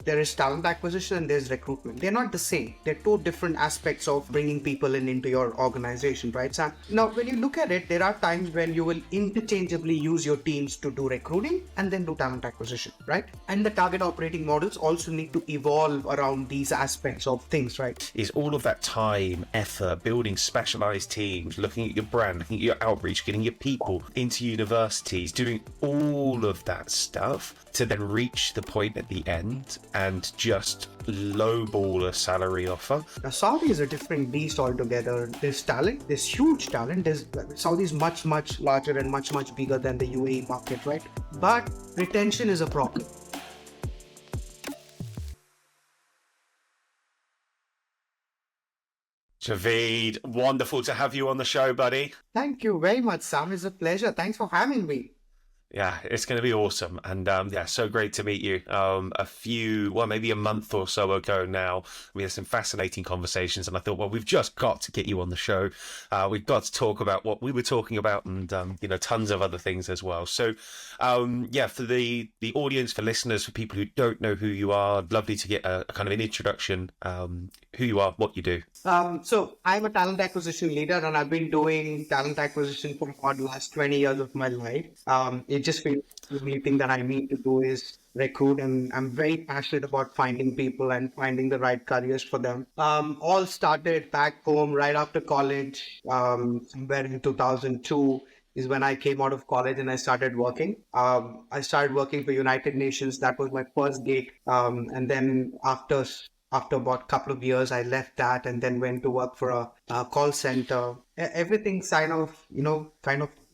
there is talent acquisition and there's recruitment. They're not the same. They're two different aspects of bringing people into your organization, right, Sam? Now, when you look at it, there are times when you will interchangeably use your teams to do recruiting and then do talent acquisition, right? And the target operating models also need to evolve around these aspects of things, right? Is all of that time, effort, building specialised teams, looking at your brand, looking at your outreach, getting your people into universities, doing all of that stuff to then reach the point at the end and just lowball a salary offer. Now, Saudi is a different beast altogether. There's talent, there's huge talent. Saudi is much, much larger and much, much bigger than the UAE market, right? But retention is a problem. Javeed, wonderful to have you on the show, buddy. Thank you very much, Sam. It's a pleasure. Thanks for having me. Yeah, it's going to be awesome. And yeah, so great to meet you. Maybe a month or so ago now, we had some fascinating conversations and I thought, well, we've just got to get you on the show. We've got to talk about what we were talking about and, tons of other things as well. So, for the audience, for listeners, for people who don't know who you are, lovely to get a kind of an introduction, who you are, what you do. So I'm a talent acquisition leader and I've been doing talent acquisition for about the last 20 years of my life. It just feels the only thing that I need to do is recruit, and I'm very passionate about finding people and finding the right careers for them. All started back home right after college, somewhere in 2002 is when I came out of college and I started working. I started working for United Nations. That was my first gig. And then after about a couple of years, I left that and then went to work for a call center. Everything kind of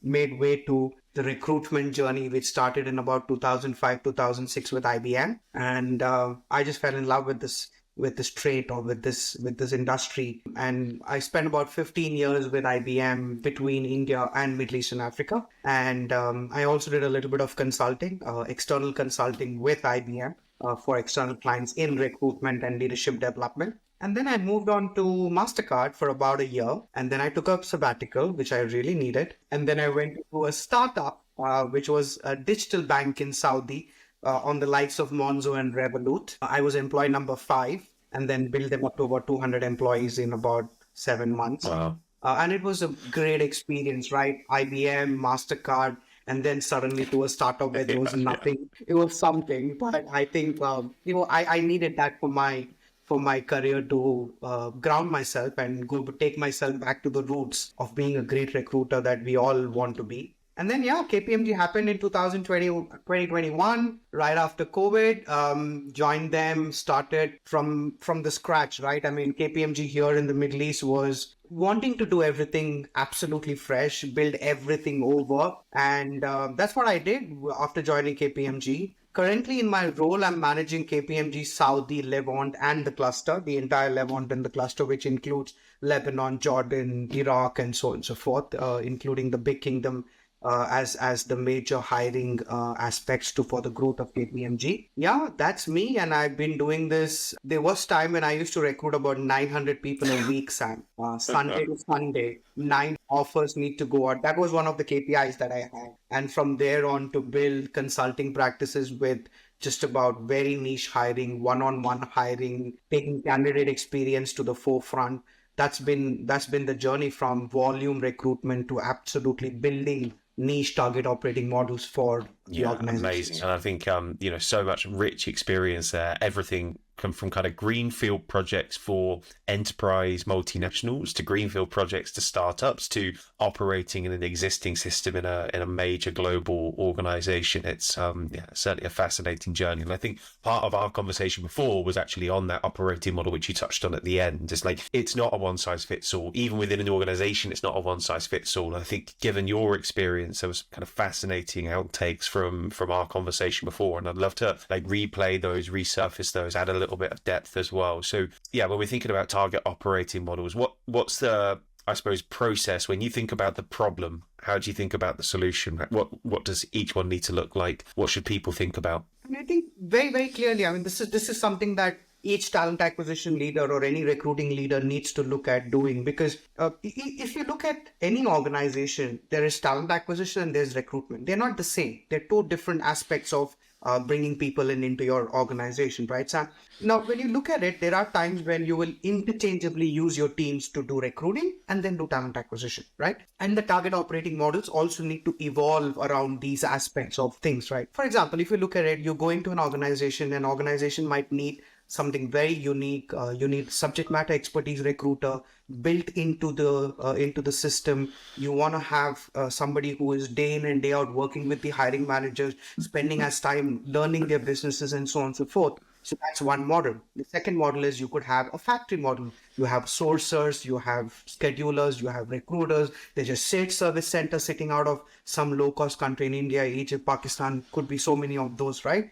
made way to the recruitment journey, which started in about 2005, 2006 with IBM. And I just fell in love with this trait or with this industry. And I spent about 15 years with IBM between India and Middle East and Africa. And I also did a little bit of consulting, external consulting with IBM. For external clients in recruitment and leadership development. And then I moved on to MasterCard for about a year. And then I took a sabbatical, which I really needed. And then I went to a startup, which was a digital bank in Saudi on the likes of Monzo and Revolut. I was employee number 5 and then built them up to about 200 employees in about 7 months. Wow. And it was a great experience, right? IBM, MasterCard, and then suddenly to a startup where there was nothing. It was something, but I think I needed that for my career to ground myself and take myself back to the roots of being a great recruiter that we all want to be. And then, KPMG happened in 2021, right after COVID, joined them, started from the scratch, right? I mean, KPMG here in the Middle East was wanting to do everything absolutely fresh, build everything over. And that's what I did after joining KPMG. Currently in my role, I'm managing KPMG, Saudi, Levant, and the cluster, the entire Levant and the cluster, which includes Lebanon, Jordan, Iraq, and so on and so forth, including the big kingdom as the major hiring aspects for the growth of KPMG. Yeah, that's me. And I've been doing this. There was time when I used to recruit about 900 people a week, Sam. Sunday to Sunday, 9 offers need to go out. That was one of the KPIs that I had. And from there on to build consulting practices with just about very niche hiring, one-on-one hiring, taking candidate experience to the forefront. That's been the journey from volume recruitment to absolutely building niche target operating models for the organization. Amazing. And I think, so much rich experience there. Everything from kind of greenfield projects for enterprise multinationals to greenfield projects to startups to operating in an existing system in a major global organization. It's certainly a fascinating journey. And I think part of our conversation before was actually on that operating model, which you touched on at the end. It's like, it's not a one size fits all. Even within an organization, it's not a one size fits all. And I think given your experience, there was kind of fascinating outtakes from our conversation before. And I'd love to replay those, resurface those, add a little bit of depth as well. So when we're thinking about target operating models, what's the, I suppose, process when you think about the problem? How do you think about the solution? What does each one need to look like? What should people think about? I think very, very clearly, this is something that each talent acquisition leader or any recruiting leader needs to look at doing, because if you look at any organization, there is talent acquisition and there's recruitment. They're not the same. They're two different aspects of bringing people into your organization, right, Sam? Now, when you look at it, there are times when you will interchangeably use your teams to do recruiting and then do talent acquisition, right? And the target operating models also need to evolve around these aspects of things, right? For example, if you look at it, you're going to an organization might need something very unique. You need subject matter expertise recruiter built into the system. You want to have somebody who is day in and day out working with the hiring managers, spending as time learning their businesses and so on and so forth. So that's one model. The second model is you could have a factory model. You have sourcers, you have schedulers, you have recruiters. There's a shared service center sitting out of some low-cost country in India, Egypt, Pakistan. Could be so many of those, right?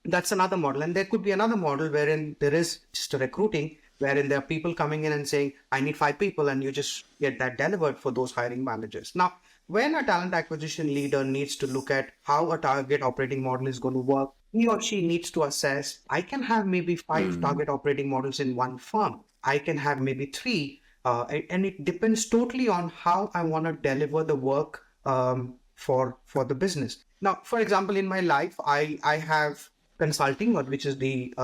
That's another model. And there could be another model wherein there is just a recruiting, wherein there are people coming in and saying, I need 5 people, and you just get that delivered for those hiring managers. Now, when a talent acquisition leader needs to look at how a target operating model is going to work, he or she needs to assess, I can have maybe 5 target operating models in one firm. I can have maybe 3. And it depends totally on how I want to deliver the work for the business. Now, for example, in my life, I have consulting, which is the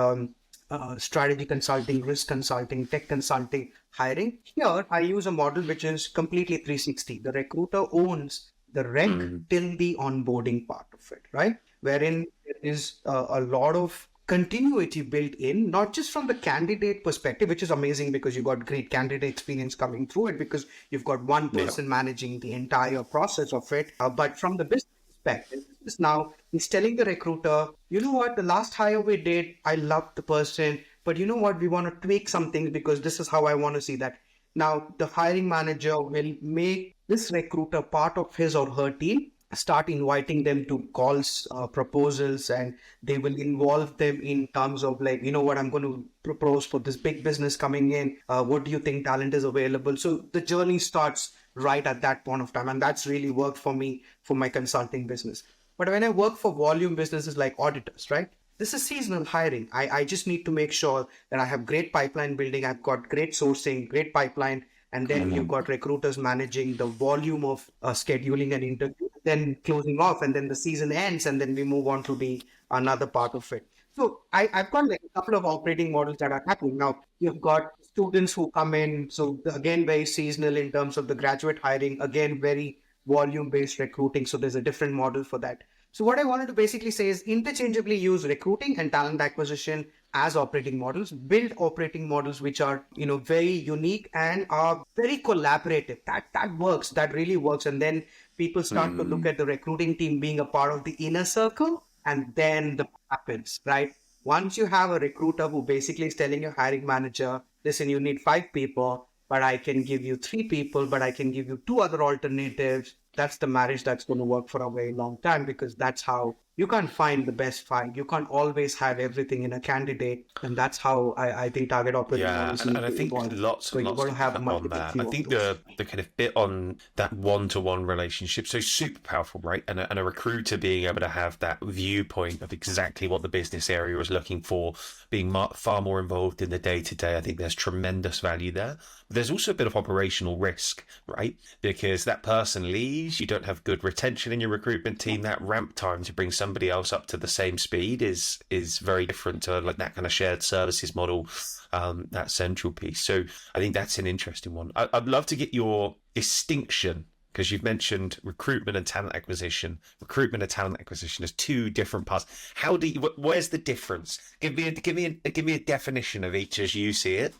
strategy consulting, risk consulting, tech consulting, hiring. Here, I use a model which is completely 360. The recruiter owns the rec till the onboarding part of it, right? Wherein there is a lot of continuity built in, not just from the candidate perspective, which is amazing because you've got great candidate experience coming through it because you've got one person managing the entire process of it, but from the business perspective, is now he's telling the recruiter, you know what, the last hire we did, I loved the person, but you know what, we want to tweak some things because this is how I want to see that. Now, the hiring manager will make this recruiter part of his or her team, start inviting them to calls, proposals, and they will involve them in terms of like, you know what, I'm going to propose for this big business coming in. What do you think talent is available? So the journey starts right at that point of time. And that's really worked for me for my consulting business. But when I work for volume businesses like auditors, right? This is seasonal hiring. I just need to make sure that I have great pipeline building. I've got great sourcing, great pipeline. And then you've got recruiters managing the volume of scheduling an interview, then closing off, and then the season ends, and then we move on to the another part of it. So I've got like a couple of operating models that are happening. Now, you've got students who come in. So again, very seasonal in terms of the graduate hiring, again, very volume-based recruiting. So there's a different model for that. So what I wanted to basically say is interchangeably use recruiting and talent acquisition as operating models, build operating models which are, very unique and are very collaborative. That works. That really works. And then people start to look at the recruiting team being a part of the inner circle, and then the happens, right? Once you have a recruiter who basically is telling your hiring manager, listen, you need 5 people, but I can give you 3 people, but I can give you 2 other alternatives. That's the marriage that's going to work for a very long time, because that's how you can't find the best find. You can't always have everything in a candidate. And that's how I think target operating models need and I to think evolve. lots So and you've lots got to to have pick up on multiple that. few I of think those. the kind of bit on that one-to-one relationship, so super powerful, right? And a recruiter being able to have that viewpoint of exactly what the business area is looking for, being far more involved in the day-to-day. I think there's tremendous value there. But there's also a bit of operational risk, right? Because that person leaves, you don't have good retention in your recruitment team. That ramp time to bring somebody else up to the same speed is very different to like that kind of shared services model, that central piece. So I think that's an interesting one. I'd love to get your distinction, because you've mentioned recruitment and talent acquisition. Recruitment and talent acquisition as 2 different parts. How do you? Where's the difference? Give me a definition of each as you see it.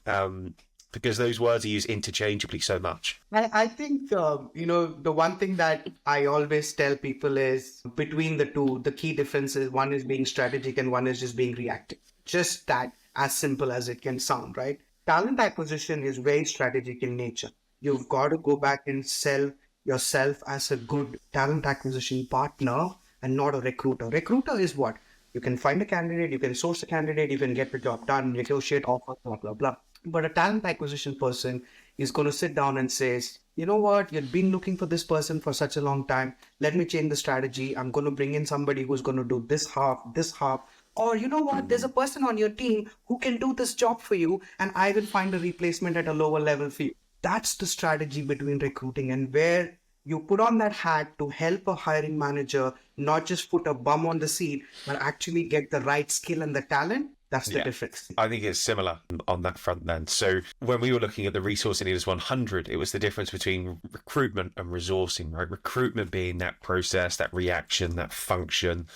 Because those words are used interchangeably so much. I think, the one thing that I always tell people is between the two, the key difference is one is being strategic and one is just being reactive. Just that, as simple as it can sound, right? Talent acquisition is very strategic in nature. You've got to go back and sell yourself as a good talent acquisition partner and not a recruiter. Recruiter is what? You can find a candidate, you can source a candidate, you can get the job done, negotiate offers, blah, blah, blah. But a talent acquisition person is going to sit down and says, you know what, you've been looking for this person for such a long time. Let me change the strategy. I'm going to bring in somebody who's going to do this half. Or you know what, there's a person on your team who can do this job for you, and I will find a replacement at a lower level for you. That's the strategy between recruiting, and where You put on that hat to help a hiring manager not just put a bum on the seat, but actually get the right skill and the talent. That's the Yeah. difference. I think it's similar on that front then. So when we were looking at the Resourcing Leaders 100, it was the difference between recruitment and resourcing, right? Recruitment being that process, that reaction, that function,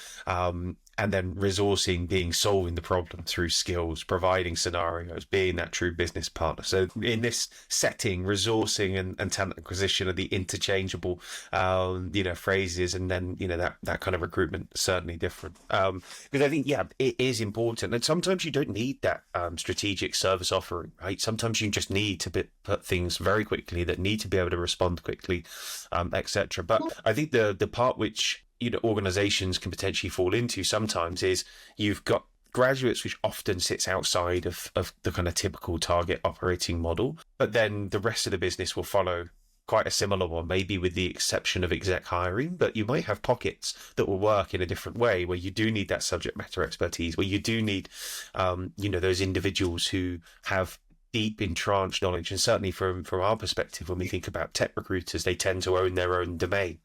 and then resourcing being solving the problem through skills, providing scenarios, being that true business partner. So in this setting, resourcing and talent acquisition are the interchangeable, phrases, and then that kind of recruitment certainly different. Because I think it is important, and sometimes you don't need that strategic service offering, right? Sometimes you just need to put things very quickly that need to be able to respond quickly, etc. But I think the part which organizations can potentially fall into sometimes is you've got graduates, which often sits outside of the kind of typical target operating model, but then the rest of the business will follow quite a similar one, maybe with the exception of exec hiring, but you might have pockets that will work in a different way where you do need that subject matter expertise, where you do need those individuals who have deep entrenched knowledge. And certainly from our perspective, when we think about tech recruiters, they tend to own their own domain,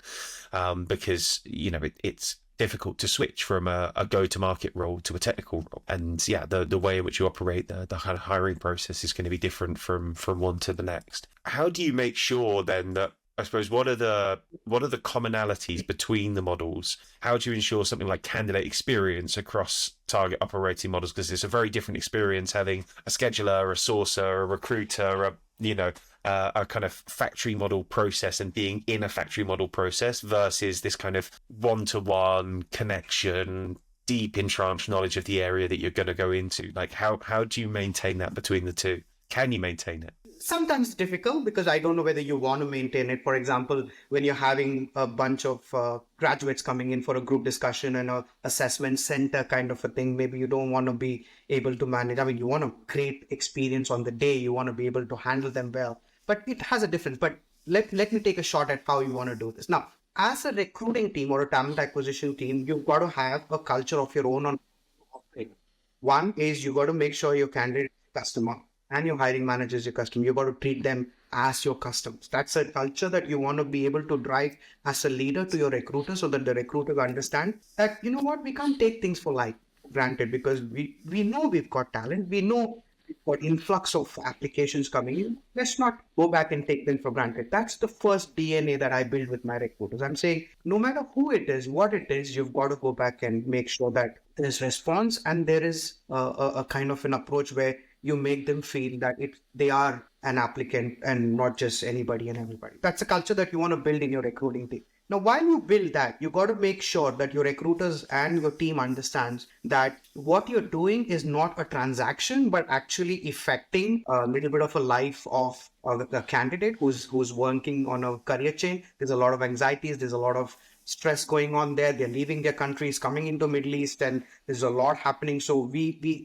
because it's difficult to switch from a go-to-market role to a technical role. And the way in which you operate the kind of hiring process is going to be different from one to the next. How do you make sure then that, I suppose, what are the commonalities between the models? How do you ensure something like candidate experience across target operating models? Because it's a very different experience having a scheduler, a sourcer, a recruiter, a kind of factory model process and being in a factory model process versus this kind of one-to-one connection, deep entrenched knowledge of the area that you're going to go into. Like how do you maintain that between the two? Can you maintain it? Sometimes it's difficult because I don't know whether you want to maintain it. For example, when you're having a bunch of graduates coming in for a group discussion and a assessment center kind of a thing, maybe you don't want to be able to manage. I mean, you want to create experience on the day. You want to be able to handle them well, but it has a difference. But let me take a shot at how you want to do this. Now, as a recruiting team or a talent acquisition team, you've got to have a culture of your own on operating. One is you got to make sure your candidate is customer and your hiring manager is your customer. You got to treat them as your customers. That's a culture that you want to be able to drive as a leader to your recruiter, so that the recruiters understand that, you know what, we can't take things for granted, because we know we've got talent. We know we've got influx of applications coming in. Let's not go back and take them for granted. That's the first DNA that I build with my recruiters. I'm saying no matter who it is, what it is, you've got to go back and make sure that there's response and there is a kind of an approach where you make them feel that they are an applicant and not just anybody and everybody. That's a culture that you want to build in your recruiting team. Now, while you build that, you got to make sure that your recruiters and your team understands that what you're doing is not a transaction, but actually affecting a little bit of a life of a candidate who's working on a career chain. There's a lot of anxieties. There's a lot of stress going on there. They're leaving their countries, coming into Middle East, and there's a lot happening. So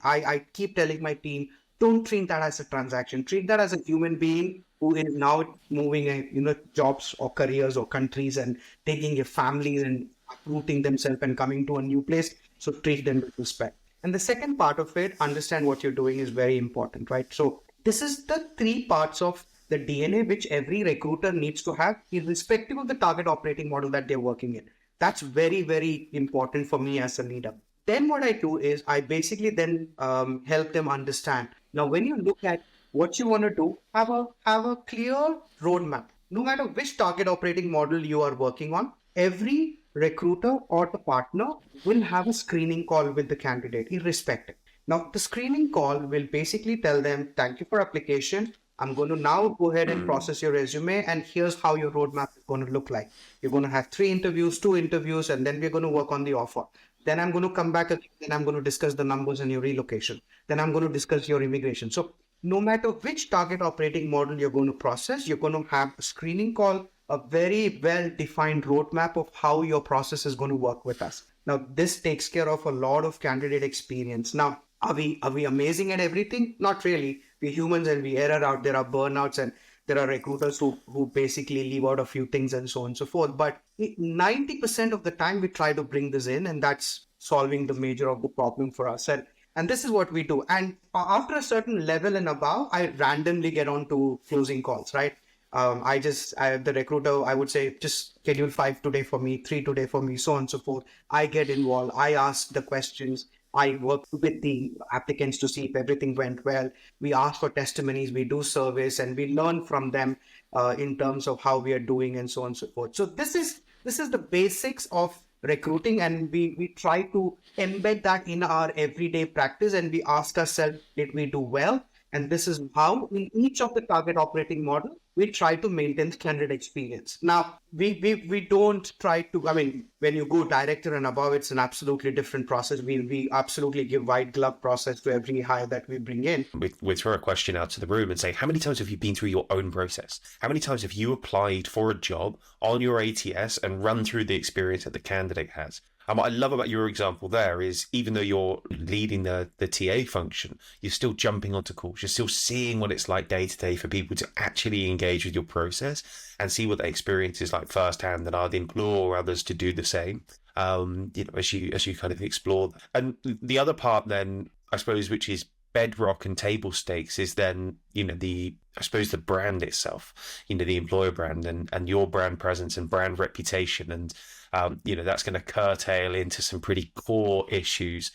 I keep telling my team, don't treat that as a transaction. Treat that as a human being who is now moving, jobs or careers or countries and taking a family and uprooting themselves and coming to a new place. So treat them with respect. And the second part of it, understand what you're doing, is very important, right? So this is the three parts of the DNA which every recruiter needs to have, irrespective of the target operating model that they're working in. That's very, very important for me as a leader. Then what I do is I basically then help them understand. Now, when you look at what you want to do, have a clear roadmap. No matter which target operating model you are working on, every recruiter or the partner will have a screening call with the candidate, irrespective. Now, the screening call will basically tell them, thank you for application. I'm going to now go ahead and process your resume, and here's how your roadmap is going to look like. You're going to have 3 interviews, 2 interviews, and then we're going to work on the offer. Then I'm going to come back again, and I'm going to discuss the numbers and your relocation. Then I'm going to discuss your immigration. So no matter which target operating model you're going to process, you're going to have a screening call, a very well-defined roadmap of how your process is going to work with us. Now, this takes care of a lot of candidate experience. Now, are we amazing at everything? Not really. We're humans and we error out. There are burnouts and there are recruiters who basically leave out a few things and so on and so forth. But 90% of the time we try to bring this in, and that's solving the major of the problem for us. And this is what we do. And after a certain level and above, I randomly get on to closing calls, right? The recruiter, I would say, just schedule 5 today for me, 3 today for me, so on and so forth. I get involved. I ask the questions. I work with the applicants to see if everything went well. We ask for testimonies, we do surveys, and we learn from them in terms of how we are doing and so on and so forth. So this is the basics of recruiting, and we try to embed that in our everyday practice, and we ask ourselves, did we do well? And this is how in each of the target operating model, we try to maintain the candidate experience. Now, we don't try to, I mean, when you go director and above, it's an absolutely different process. We absolutely give white glove process to every hire that we bring in. We throw a question out to the room and say, how many times have you been through your own process? How many times have you applied for a job on your ATS and run through the experience that the candidate has? And what I love about your example there is, even though you're leading the TA function, you're still jumping onto calls. You're still seeing what it's like day to day for people to actually engage with your process and see what the experience is like firsthand. And I'd implore others to do the same. As you kind of explore. And the other part then, I suppose, which is bedrock and table stakes, is then, the brand itself, the employer brand and your brand presence and brand reputation. And, that's going to curtail into some pretty core issues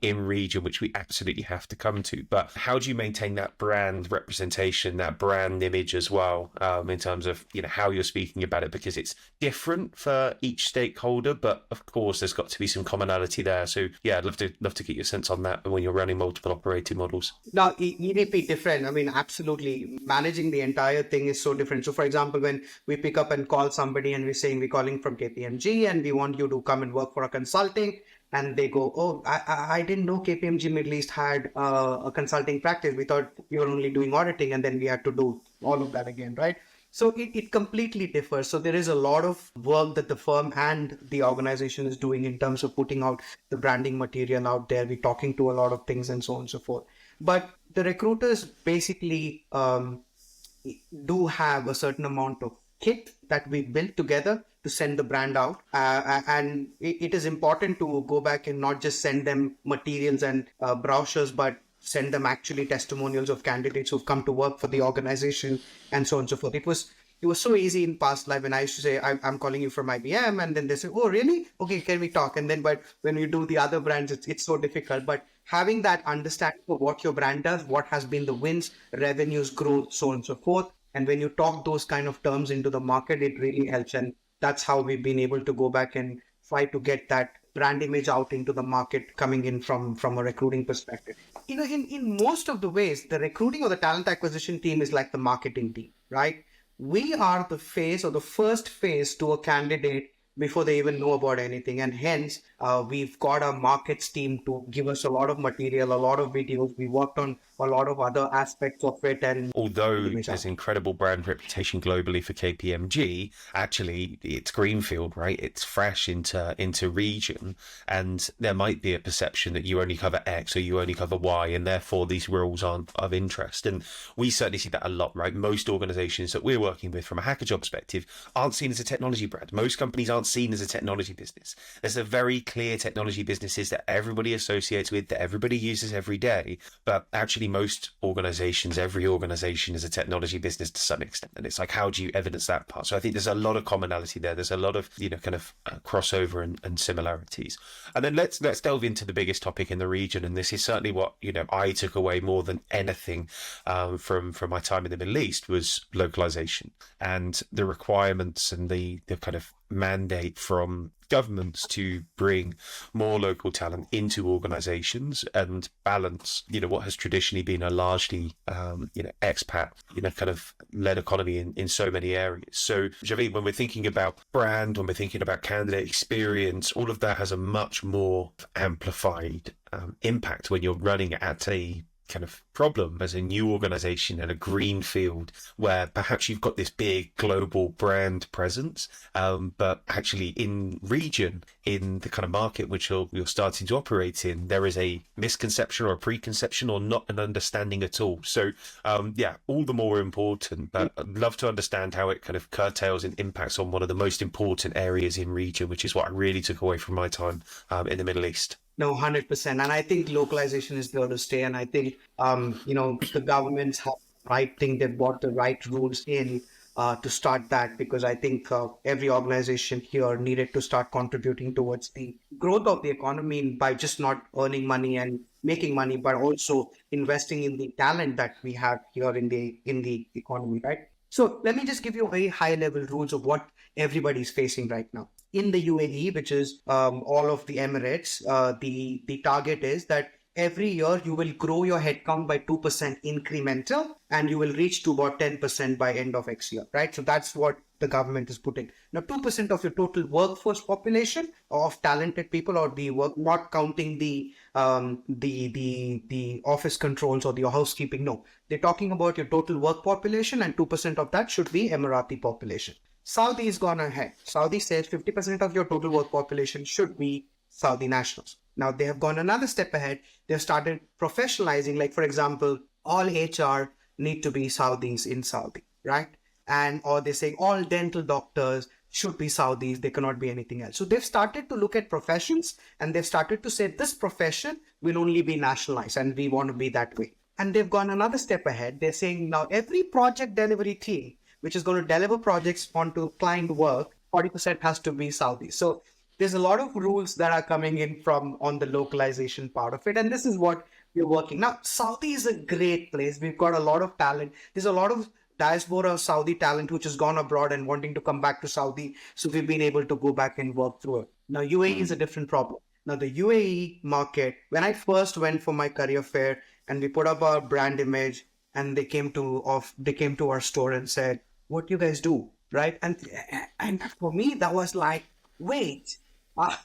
in region, which we absolutely have to come to. But how do you maintain that brand representation, that brand image as well, in terms of, how you're speaking about it? Because it's different for each stakeholder, but of course there's got to be some commonality there. So yeah, I'd love to get your sense on that when you're running multiple operating models. Now, EDP different. I mean, absolutely. Managing the entire thing is so different. So, for example, when we pick up and call somebody and we're saying we're calling from KPMG and we want you to come and work for a consulting, and they go, oh, I didn't know KPMG Middle East had a consulting practice. We thought you were only doing auditing, and then we had to do all of that again, right? So it completely differs. So there is a lot of work that the firm and the organization is doing in terms of putting out the branding material out there. We're talking to a lot of things and so on and so forth. But the recruiters basically do have a certain amount of kit that we built together to send the brand out. And it is important to go back and not just send them materials and brochures, but send them actually testimonials of candidates who've come to work for the organization and so on and so forth. It was so easy in past life when I used to say, I'm calling you from IBM, and then they say, oh, really? Okay, can we talk? And then, but when you do the other brands, it's so difficult. But having that understanding of what your brand does, what has been the wins, revenues, growth, so on and so forth. And when you talk those kind of terms into the market, it really helps. And that's how we've been able to go back and try to get that brand image out into the market coming in from a recruiting perspective. In most of the ways, the recruiting or the talent acquisition team is like the marketing team, right? We are the face or the first face to a candidate before they even know about anything. And hence, we've got our markets team to give us a lot of material, a lot of videos. We worked on a lot of other aspects of it. And although there's incredible brand reputation globally for KPMG, actually it's greenfield, right? It's fresh into region, and there might be a perception that you only cover X or you only cover Y, and therefore these roles aren't of interest. And we certainly see that a lot, right? Most organizations that we're working with from a hacker job perspective aren't seen as a technology brand. Most companies aren't seen as a technology business. There's a very clear technology businesses that everybody associates with, that everybody uses every day, but actually most organizations, every organization is a technology business to some extent. And it's like, how do you evidence that part? So I think there's a lot of commonality there. There's a lot of, kind of crossover and similarities. And then let's delve into the biggest topic in the region. And this is certainly what, I took away more than anything from my time in the Middle East was localization and the requirements and the kind of mandate from governments to bring more local talent into organizations and balance, what has traditionally been a largely, expat, kind of led economy in so many areas. So Javeed, when we're thinking about brand, when we're thinking about candidate experience, all of that has a much more amplified impact when you're running at a kind of problem as a new organization and a green field where perhaps you've got this big global brand presence, but actually in region, in the kind of market which you're starting to operate in, there is a misconception or a preconception or not an understanding at all. So all the more important, but I'd love to understand how it kind of curtails and impacts on one of the most important areas in region, which is what I really took away from my time in the Middle East. No, 100%. And I think localization is there to stay. And I think, the governments have the right thing. They've brought the right rules in. to start that, because I think every organization here needed to start contributing towards the growth of the economy by just not earning money and making money, but also investing in the talent that we have here in the economy, right? So let me just give you a very high level rules of what everybody's facing right now. In the UAE, which is all of the Emirates, the target is that every year you will grow your headcount by 2% incremental, and you will reach to about 10% by end of X year, right? So that's what the government is putting. Now, 2% of your total workforce population of talented people, or the work, not counting the office controls or the housekeeping. No, they're talking about your total work population, and 2% of that should be Emirati population. Saudi has gone ahead. Saudi says 50% of your total work population should be Saudi nationals. Now they have gone another step ahead. They've started professionalizing, like for example, all HR need to be Saudis in Saudi, right? And or they're saying all dental doctors should be Saudis, they cannot be anything else. So they've started to look at professions, and they've started to say this profession will only be nationalized, and we want to be that way. And they've gone another step ahead. They're saying now every project delivery team which is going to deliver projects onto client work, 40% has to be Saudi. So there's a lot of rules that are coming in from on the localization part of it. And this is what we're working. Now, Saudi is a great place. We've got a lot of talent. There's a lot of diaspora Saudi talent which has gone abroad and wanting to come back to Saudi. So we've been able to go back and work through it. Now, UAE is a different problem. Now, the UAE market, when I first went for my career fair and we put up our brand image, and they came to our store and said, what do you guys do, right? And for me that was like, wait, uh,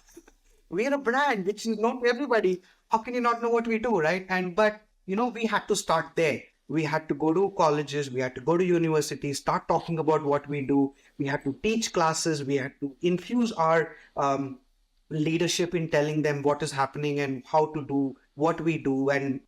we're a brand which is not everybody. How can you not know what we do, right? And but we had to start there. We had to go to colleges, we had to go to universities, start talking about what we do. We had to teach classes, we had to infuse our leadership in telling them what is happening and how to do what we do, and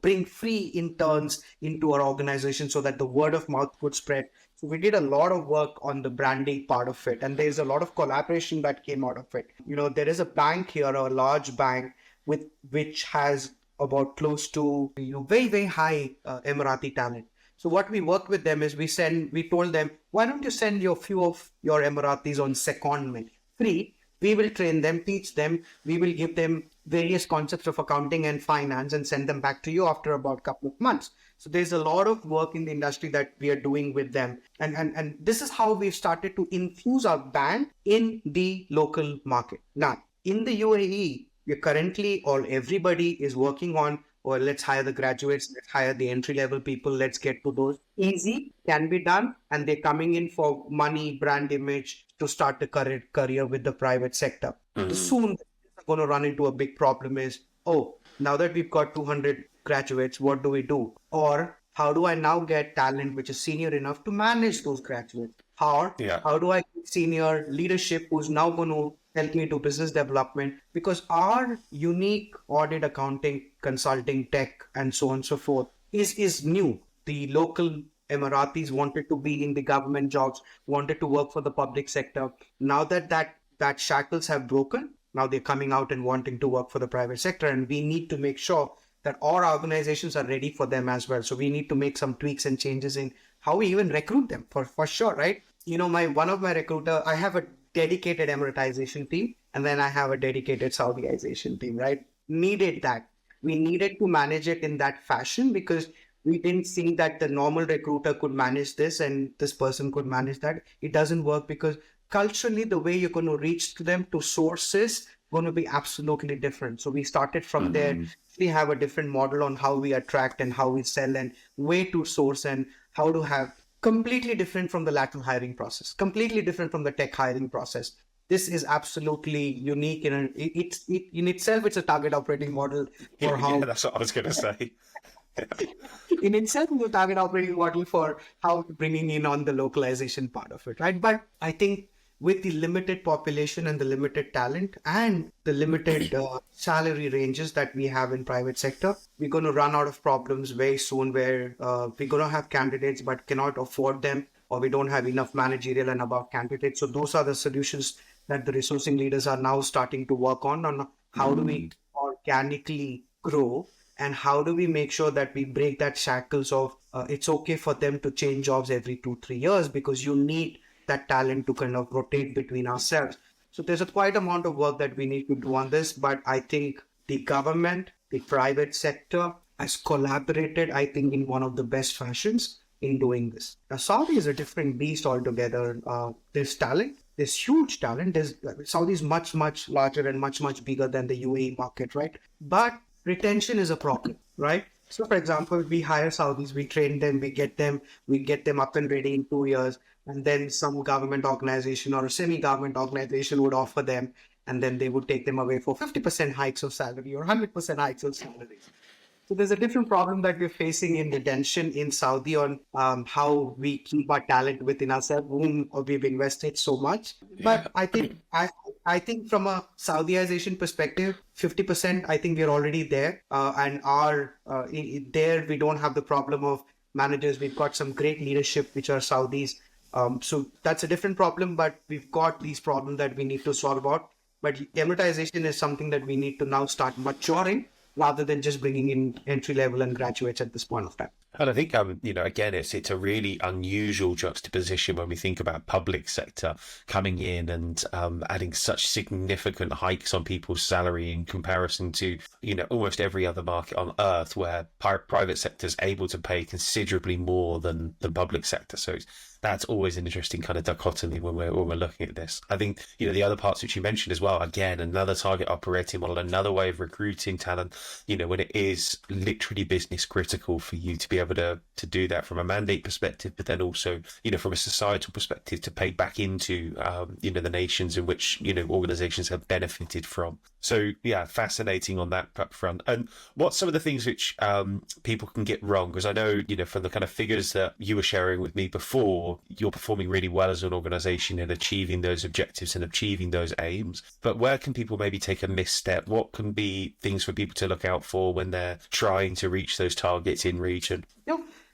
bring free interns into our organization so that the word of mouth could spread. So we did a lot of work on the branding part of it, and there's a lot of collaboration that came out of it. There is a bank here, a large bank with which has about close to very very high Emirati talent. So what we work with them is we told them, why don't you send your few of your Emiratis on secondment free. We will train them, teach them. We will give them various concepts of accounting and finance and send them back to you after about a couple of months. So there's a lot of work in the industry that we are doing with them. And this is how we've started to infuse our brand in the local market. Now, in the UAE, we're currently, or everybody is working on, or let's hire the graduates, let's hire the entry-level people, let's get to those. Easy, can be done, and they're coming in for money, brand image, to start the career with the private sector. The soon they're going to run into a big problem is, oh, now that we've got 200 graduates, what do we do? Or how do I now get talent which is senior enough to manage those graduates? How do I get senior leadership who's now going to help me do business development? Because our unique audit, accounting, consulting, tech, and so on and so forth is new. The local Emiratis wanted to be in the government jobs, wanted to work for the public sector. Now that shackles have broken, now they're coming out and wanting to work for the private sector, and we need to make sure that our organizations are ready for them as well. So we need to make some tweaks and changes in how we even recruit them for sure, right? One of my recruiter, I have a dedicated Emiratization team, and then I have a dedicated Saudiization team, right? Needed that. We needed to manage it in that fashion because we didn't think that the normal recruiter could manage this and this person could manage that. It doesn't work because culturally, the way you're going to reach to them to sources going to be absolutely different. So we started from there. We have a different model on how we attract and how we sell and way to source and how to have completely different from the lateral hiring process, completely different from the tech hiring process. This is absolutely unique in itself. It's a target operating model for how. Yeah, that's what I was going to say. In itself, it's a target operating model for how bringing in on the localization part of it, right? But I think with the limited population and the limited talent and the limited salary ranges that we have in private sector, we're going to run out of problems very soon where we're going to have candidates but cannot afford them, or we don't have enough managerial and above candidates. So those are the solutions that the resourcing leaders are now starting to work on how do we organically grow and how do we make sure that we break that shackles of it's okay for them to change jobs every 2-3 years, because you need that talent to kind of rotate between ourselves. So there's a quite amount of work that we need to do on this, but I think the government, the private sector has collaborated, I think, in one of the best fashions in doing this. Now, Saudi is a different beast altogether. There's talent, there's huge talent. Saudi is much, much larger and much, much bigger than the UAE market, right? But retention is a problem, right? So, for example, we hire Saudis, we train them, we get them up and ready in 2 years, and then some government organization or a semi-government organization would offer them, and then they would take them away for 50% hikes of salary or 100% hikes of salary. So there's a different problem that we're facing in retention in Saudi on how we keep our talent within ourselves, whom we've invested so much. But I think from a Saudiization perspective, 50%, I think we're already there. And there we don't have the problem of managers. We've got some great leadership, which are Saudis. So that's a different problem, but we've got these problems that we need to solve out. But amortization is something that we need to now start maturing, rather than just bringing in entry level and graduates at this point of time. And I think, again, it's a really unusual juxtaposition when we think about public sector coming in and adding such significant hikes on people's salary in comparison to, almost every other market on earth, where private sector is able to pay considerably more than the public sector. So that's always an interesting kind of dichotomy when we're looking at this. I think, the other parts which you mentioned as well, again, another target operating model, another way of recruiting talent, when it is literally business critical for you to be able to do that from a mandate perspective, but then also, from a societal perspective, to pay back into, the nations in which, organizations have benefited from. So, yeah, fascinating on that front. And what's some of the things which people can get wrong? Because I know, from the kind of figures that you were sharing with me before, you're performing really well as an organization in achieving those objectives and achieving those aims. But where can people maybe take a misstep? What can be things for people to look out for when they're trying to reach those targets in region?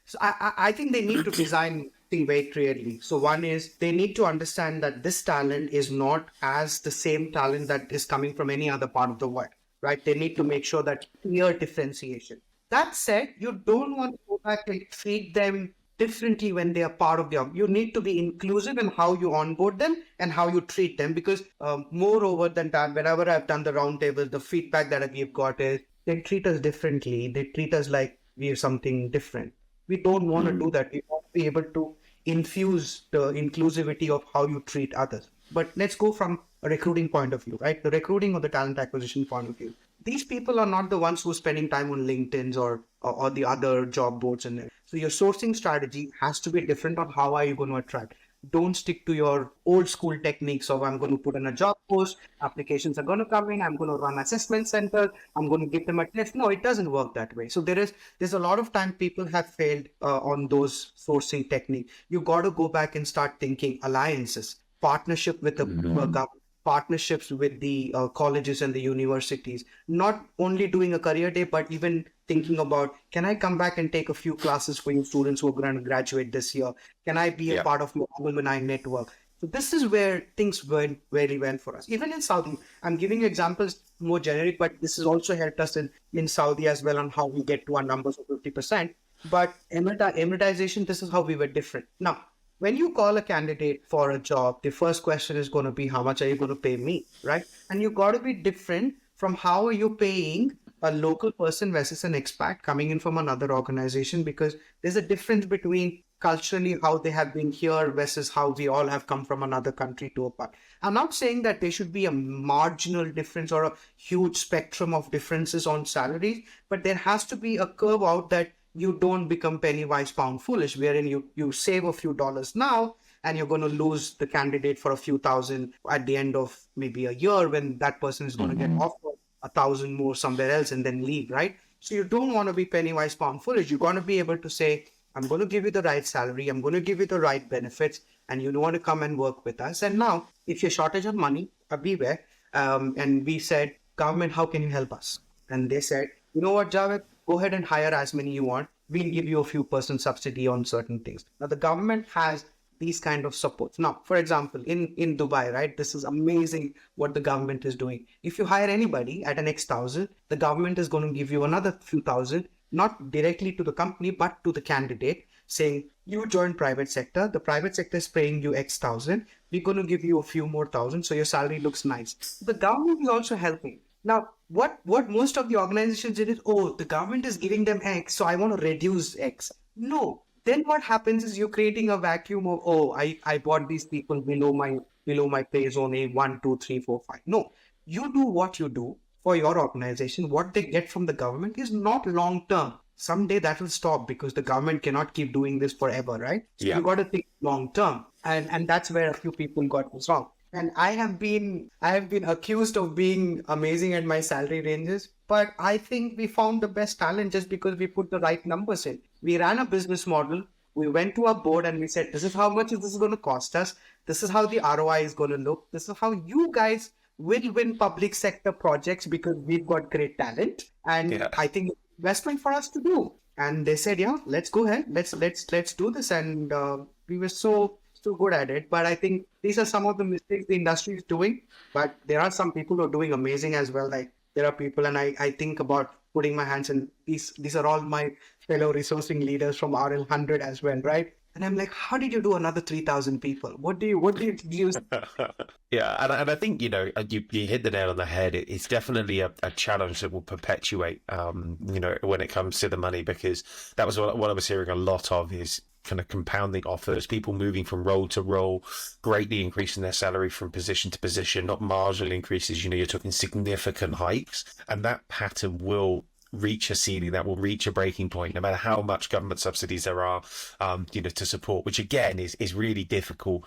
So I think they need to design things very clearly. So one is they need to understand that this talent is not as the same talent that is coming from any other part of the world, right? They need to make sure that clear differentiation. That said, you don't want to go back and treat them differently when they are part of the. You need to be inclusive in how you onboard them and how you treat them, because moreover than that, whenever I've done the roundtables, the feedback that we've got is they treat us differently. They treat us like we are something different. We don't want to do that. We want to be able to infuse the inclusivity of how you treat others. But let's go from a recruiting point of view, right? The recruiting or the talent acquisition point of view. These people are not the ones who are spending time on LinkedIn's or the other job boards. So your sourcing strategy has to be different on how are you going to attract. Don't stick to your old school techniques of I'm going to put in a job post, applications are going to come in, I'm going to run assessment center, I'm going to give them a test. No, it doesn't work that way. So there's a lot of time people have failed on those sourcing techniques. You got to go back and start thinking alliances, partnership with the government, partnerships with the colleges and the universities, not only doing a career day, but even thinking about, can I come back and take a few classes for you students who are going to graduate this year? Can I be a part of your alumni network? So this is where things went very well for us. Even in Saudi, I'm giving you examples more generic, but this has also helped us in Saudi as well on how we get to our numbers of 50%. But amortization, this is how we were different. Now, when you call a candidate for a job, the first question is going to be, how much are you going to pay me, right? And you got to be different from how are you paying a local person versus an expat coming in from another organization, because there's a difference between culturally how they have been here versus how we all have come from another country to a part. I'm not saying that there should be a marginal difference or a huge spectrum of differences on salaries, but there has to be a curve out that you don't become penny wise pound foolish, wherein you save a few dollars now and you're going to lose the candidate for a few thousand at the end of maybe a year when that person is going to get offered 1,000 more somewhere else and then leave, right? So you don't want to be penny wise pound foolish. You're going to be able to say, I'm going to give you the right salary, I'm going to give you the right benefits, and you want to come and work with us. And now, if you're shortage of money, beware. And we said, government, how can you help us? And they said, you know what, Javed, go ahead and hire as many you want. We'll give you a few % subsidy on certain things. Now, the government has these kind of supports. Now, for example, in Dubai, right, this is amazing what the government is doing. If you hire anybody at an X thousand, the government is going to give you another few thousand, not directly to the company, but to the candidate, saying, you join private sector, the private sector is paying you X thousand, we're going to give you a few more thousand, so your salary looks nice. The government is also helping. Now, what most of the organizations did is, oh, the government is giving them X, so I want to reduce X. No. Then what happens is you're creating a vacuum of, oh, I bought these people below my pay zone A 1, 2, 3, 4, 5. No, you do what you do for your organization. What they get from the government is not long term. Someday that will stop because the government cannot keep doing this forever, right? So you got to think long term. And that's where a few people got this wrong. And I have been accused of being amazing at my salary ranges, but I think we found the best talent just because we put the right numbers in. We ran a business model. We went to our board and we said, this is how much this is going to cost us. This is how the ROI is going to look. This is how you guys will win public sector projects because we've got great talent. And I think investment for us to do. And they said, yeah, let's go ahead. Let's do this. And we were so good at it. But I think these are some of the mistakes the industry is doing. But there are some people who are doing amazing as well. Like there are people, and I think about putting my hands in these are all my fellow resourcing leaders from RL100 as well, right? And I'm like, how did you do another 3,000 people? What do you use? Yeah, and I think, you hit the nail on the head. It's definitely a challenge that will perpetuate, when it comes to the money, because that was what I was hearing a lot of is kind of compounding offers, people moving from role to role, greatly increasing their salary from position to position, not marginal increases. You're talking significant hikes, and that pattern will reach a ceiling, that will reach a breaking point, no matter how much government subsidies there are, to support, which again is really difficult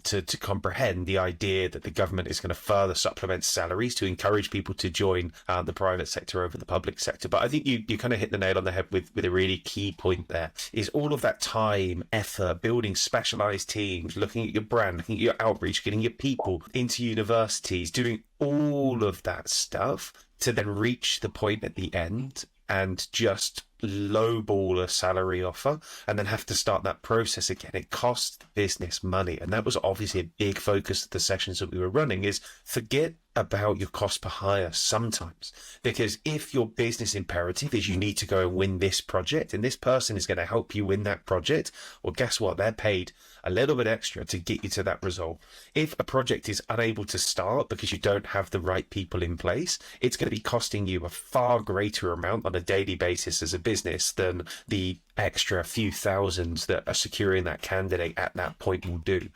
to comprehend the idea that the government is going to further supplement salaries to encourage people to join the private sector over the public sector. But I think you kind of hit the nail on the head with a really key point there, is all of that time, effort, building specialised teams, looking at your brand, looking at your outreach, getting your people into universities, doing all of that stuff to then reach the point at the end and just lowball a salary offer and then have to start that process again. It costs the business money. And that was obviously a big focus of the sessions that we were running, is forget about your cost per hire sometimes, because if your business imperative is you need to go and win this project and this person is going to help you win that project, well, guess what? They're paid a little bit extra to get you to that result. If a project is unable to start because you don't have the right people in place, it's going to be costing you a far greater amount on a daily basis as a business than the extra few thousands that are securing that candidate at that point will do,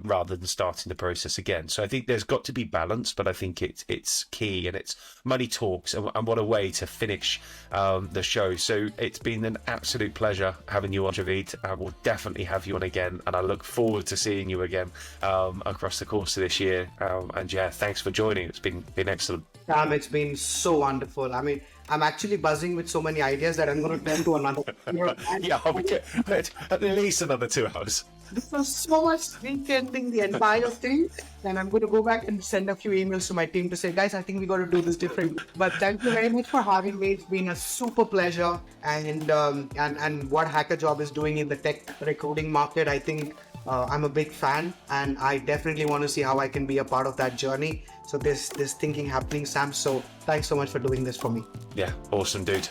rather than starting the process again. So I think there's got to be balance, but I think it's key, and it's money talks, and what a way to finish the show. So it's been an absolute pleasure having you on, Javeed. We'll definitely have you on again, and I look forward to seeing you again across the course of this year. And yeah, thanks for joining. It's been excellent. It's been so wonderful. I mean, I'm actually buzzing with so many ideas that I'm going to turn to another. Yeah, I'll be at least another 2 hours. This was so much rethinking the entire thing, and I'm going to go back and send a few emails to my team to say, guys, I think we got to do this different. But thank you very much for having me. It's been a super pleasure, and what Hacker Job is doing in the tech recruiting market, I think I'm a big fan, and I definitely want to see how I can be a part of that journey. So there's thinking happening, Sam. So thanks so much for doing this for me. Yeah, awesome, dude.